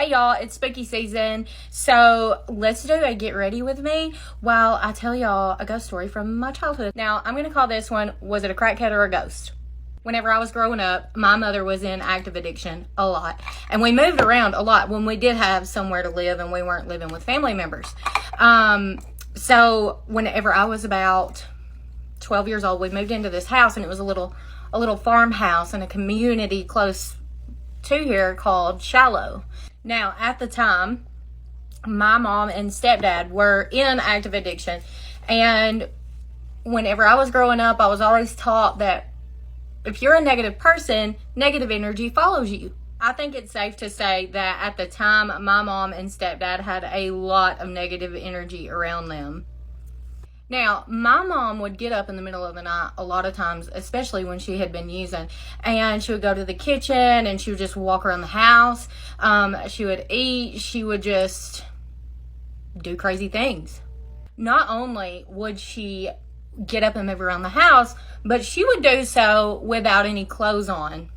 Hey y'all, it's spooky season, so let's do a get ready with me while I tell y'all a ghost story from my childhood. Now, I'm going to call this one, was it a crackhead or a ghost? Whenever I was growing up, my mother was in active addiction a lot, and we moved around a lot when we did have somewhere to live and we weren't living with family members. So whenever I was about 12 years old, we moved into this house, and it was a little farmhouse in a community close to here called Shallow. Now, at the time, my mom and stepdad were in active addiction, and whenever I was growing up, I was always taught that if you're a negative person, negative energy follows you. I think it's safe to say that at the time, my mom and stepdad had a lot of negative energy around them. Now, my mom would get up in the middle of the night a lot of times, especially when she had been using, and she would go to the kitchen and she would just walk around the house. She would eat. She would just do crazy things. Not only would she get up and move around the house, but she would do so without any clothes on.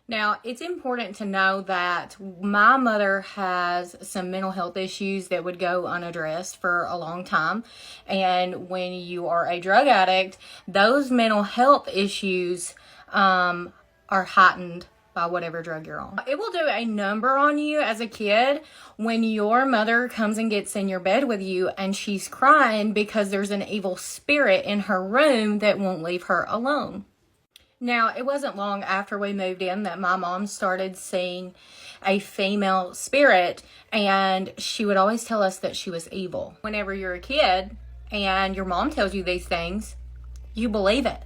Now, it's important to know that my mother has some mental health issues that would go unaddressed for a long time. And when you are a drug addict, those mental health issues are heightened by whatever drug you're on. It will do a number on you as a kid when your mother comes and gets in your bed with you and she's crying because there's an evil spirit in her room that won't leave her alone. Now, it wasn't long after we moved in that my mom started seeing a female spirit, and she would always tell us that she was evil. Whenever you're a kid and your mom tells you these things, you believe it.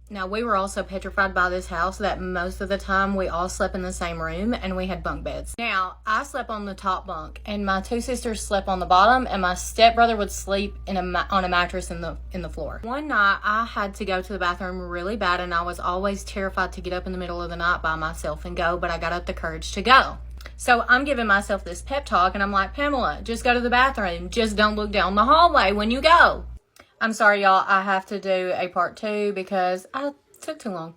Now, we were also petrified by this house that most of the time we all slept in the same room and we had bunk beds. Now, I slept on the top bunk and my two sisters slept on the bottom, and my stepbrother would sleep on a mattress in the floor. One night, I had to go to the bathroom really bad, and I was always terrified to get up in the middle of the night by myself and go, but I got up the courage to go. So I'm giving myself this pep talk, and I'm like, Pamela, just go to the bathroom. Just don't look down the hallway when you go. I'm sorry, y'all. I have to do a part 2 because I took too long.